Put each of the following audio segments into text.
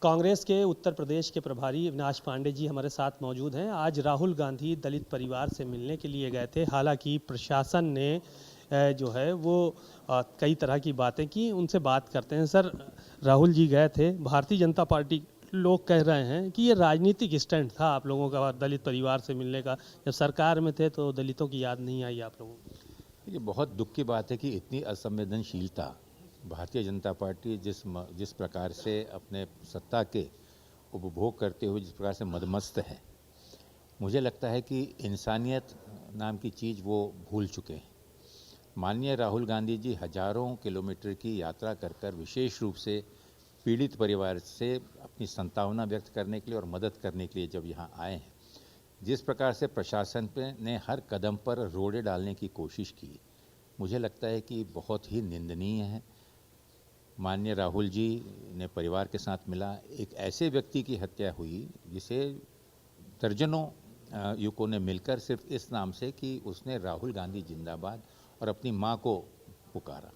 कांग्रेस के उत्तर प्रदेश के प्रभारी अविनाश पांडे जी हमारे साथ मौजूद हैं। आज राहुल गांधी दलित परिवार से मिलने के लिए गए थे। हालांकि प्रशासन ने जो है वो कई तरह की बातें की। उनसे बात करते हैं। सर, राहुल जी गए थे, भारतीय जनता पार्टी लोग कह रहे हैं कि ये राजनीतिक स्टैंड था आप लोगों का दलित परिवार से मिलने का। जब सरकार में थे तो दलितों की याद नहीं आई आप लोगों को? ये बहुत दुख की बात है कि इतनी असंवेदनशीलता भारतीय जनता पार्टी जिस प्रकार से अपने सत्ता के उपभोग करते हुए जिस प्रकार से मदमस्त है, मुझे लगता है कि इंसानियत नाम की चीज़ वो भूल चुके हैं। माननीय राहुल गांधी जी हजारों किलोमीटर की यात्रा कर विशेष रूप से पीड़ित परिवार से अपनी संतावना व्यक्त करने के लिए और मदद करने के लिए जब यहाँ आए हैं, जिस प्रकार से प्रशासन ने हर कदम पर रोड़े डालने की कोशिश की, मुझे लगता है कि बहुत ही निंदनीय है। माननीय राहुल जी ने परिवार के साथ मिला, एक ऐसे व्यक्ति की हत्या हुई जिसे दर्जनों युवकों ने मिलकर सिर्फ इस नाम से कि उसने राहुल गांधी जिंदाबाद और अपनी मां को पुकारा।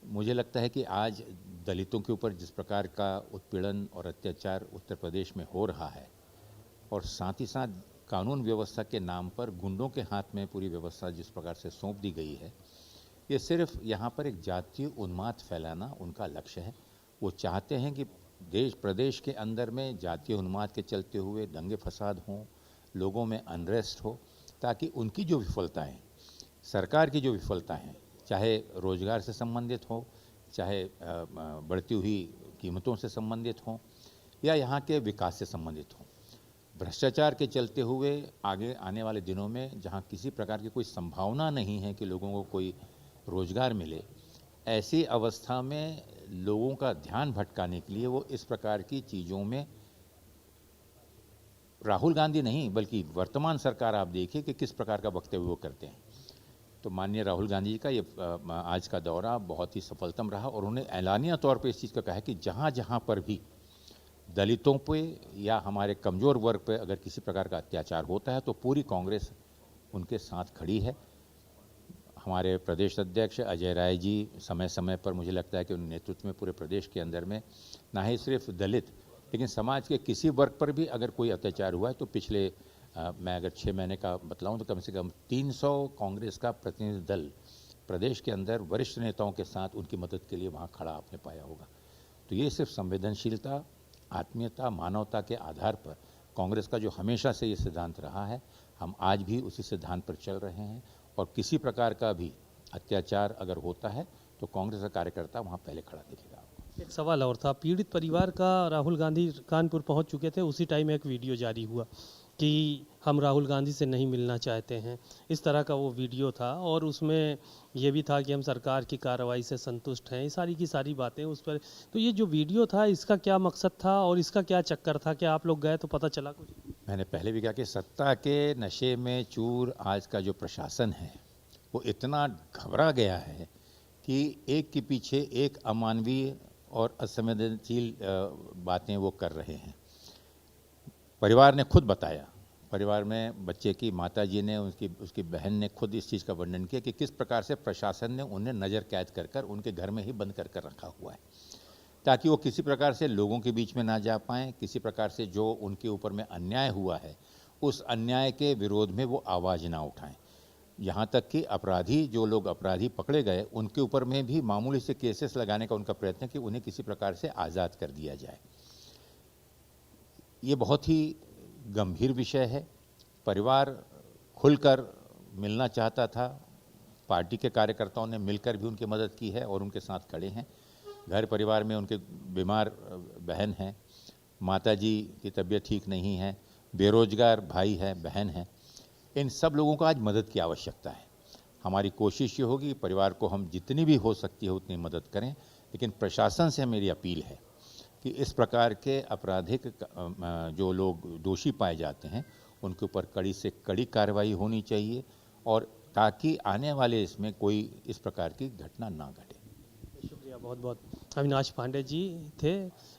मुझे लगता है कि आज दलितों के ऊपर जिस प्रकार का उत्पीड़न और अत्याचार उत्तर प्रदेश में हो रहा है और साथ ही साथ कानून व्यवस्था के नाम पर गुंडों के हाथ में पूरी व्यवस्था जिस प्रकार से सौंप दी गई है, ये सिर्फ यहाँ पर एक जातीय उन्माद फैलाना उनका लक्ष्य है। वो चाहते हैं कि देश प्रदेश के अंदर में जातीय उन्माद के चलते हुए दंगे फसाद हों, लोगों में अनरेस्ट हो, ताकि उनकी जो विफलताएं, सरकार की जो विफलताएं, चाहे रोजगार से संबंधित हो, चाहे बढ़ती हुई कीमतों से संबंधित हों या यहाँ के विकास से संबंधित हों, भ्रष्टाचार के चलते हुए आगे आने वाले दिनों में जहाँ किसी प्रकार की कोई संभावना नहीं है कि लोगों को कोई रोजगार मिले, ऐसी अवस्था में लोगों का ध्यान भटकाने के लिए वो इस प्रकार की चीज़ों में, राहुल गांधी नहीं बल्कि वर्तमान सरकार आप देखिए कि किस प्रकार का वक्तव्य वो करते हैं। तो माननीय राहुल गांधी जी का ये आज का दौरा बहुत ही सफलतम रहा और उन्होंने ऐलानिया तौर पर इस चीज़ का कहा है कि जहाँ जहाँ पर भी दलितों पे या हमारे कमज़ोर वर्ग पे अगर किसी प्रकार का अत्याचार होता है तो पूरी कांग्रेस उनके साथ खड़ी है। हमारे प्रदेश अध्यक्ष अजय राय जी समय समय पर, मुझे लगता है कि उन नेतृत्व में पूरे प्रदेश के अंदर में ना ही सिर्फ दलित लेकिन समाज के किसी वर्ग पर भी अगर कोई अत्याचार हुआ है तो पिछले मैं अगर 6 महीने का बतलाऊं तो कम से कम 300 कांग्रेस का प्रतिनिधि दल प्रदेश के अंदर वरिष्ठ नेताओं के साथ उनकी मदद के लिए वहाँ खड़ा आपने पाया होगा। तो ये सिर्फ संवेदनशीलता, आत्मीयता, मानवता के आधार पर कांग्रेस का जो हमेशा से ये सिद्धांत रहा है, हम आज भी उसी सिद्धांत पर चल रहे हैं और किसी प्रकार का भी अत्याचार अगर होता है तो कांग्रेस का कार्यकर्ता वहाँ पहले खड़ा दिखेगा। एक सवाल और था, पीड़ित परिवार का राहुल गांधी कानपुर पहुंच चुके थे, उसी टाइम एक वीडियो जारी हुआ कि हम राहुल गांधी से नहीं मिलना चाहते हैं, इस तरह का वो वीडियो था और उसमें ये भी था कि हम सरकार की कार्रवाई से संतुष्ट हैं, ये सारी की सारी बातें उस पर। तो ये जो वीडियो था इसका क्या मकसद था और इसका क्या चक्कर था? क्या आप लोग गए तो पता चला कुछ? मैंने पहले भी कहा कि सत्ता के नशे में चूर आज का जो प्रशासन है वो इतना घबरा गया है कि एक के पीछे एक अमानवीय और असंवेदनशील बातें वो कर रहे हैं। परिवार ने खुद बताया, परिवार में बच्चे की माता जी ने, उसकी बहन ने खुद इस चीज़ का वर्णन किया कि किस प्रकार से प्रशासन ने उन्हें नज़र कैद कर उनके घर में ही बंद कर रखा हुआ है ताकि वो किसी प्रकार से लोगों के बीच में ना जा पाएँ, किसी प्रकार से जो उनके ऊपर में अन्याय हुआ है उस अन्याय के विरोध में वो आवाज़ ना उठाएं। यहाँ तक कि अपराधी, जो लोग अपराधी पकड़े गए उनके ऊपर में भी मामूली से केसेस लगाने का उनका प्रयत्न है कि उन्हें किसी प्रकार से आज़ाद कर दिया जाए। ये बहुत ही गंभीर विषय है। परिवार खुलकर मिलना चाहता था, पार्टी के कार्यकर्ताओं ने मिलकर भी उनकी मदद की है और उनके साथ खड़े हैं। घर परिवार में उनके बीमार बहन हैं, माताजी की तबीयत ठीक नहीं है, बेरोजगार भाई है, बहन है, इन सब लोगों को आज मदद की आवश्यकता है। हमारी कोशिश ये होगी कि परिवार को हम जितनी भी हो सकती है उतनी मदद करें, लेकिन प्रशासन से मेरी अपील है कि इस प्रकार के आपराधिक जो लोग दोषी पाए जाते हैं उनके ऊपर कड़ी से कड़ी कार्रवाई होनी चाहिए और ताकि आने वाले इसमें कोई इस प्रकार की घटना ना घटे। शुक्रिया बहुत बहुत। अविनाश पांडे जी थे,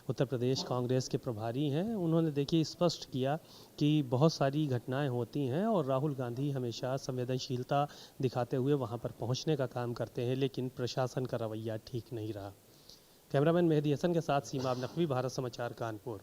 उत्तर प्रदेश कांग्रेस के प्रभारी हैं। उन्होंने देखिए स्पष्ट किया कि बहुत सारी घटनाएं होती हैं और राहुल गांधी हमेशा संवेदनशीलता दिखाते हुए वहां पर पहुंचने का काम करते हैं, लेकिन प्रशासन का रवैया ठीक नहीं रहा। कैमरामैन मेहदी हसन के साथ सीमा नकवी, भारत समाचार, कानपुर।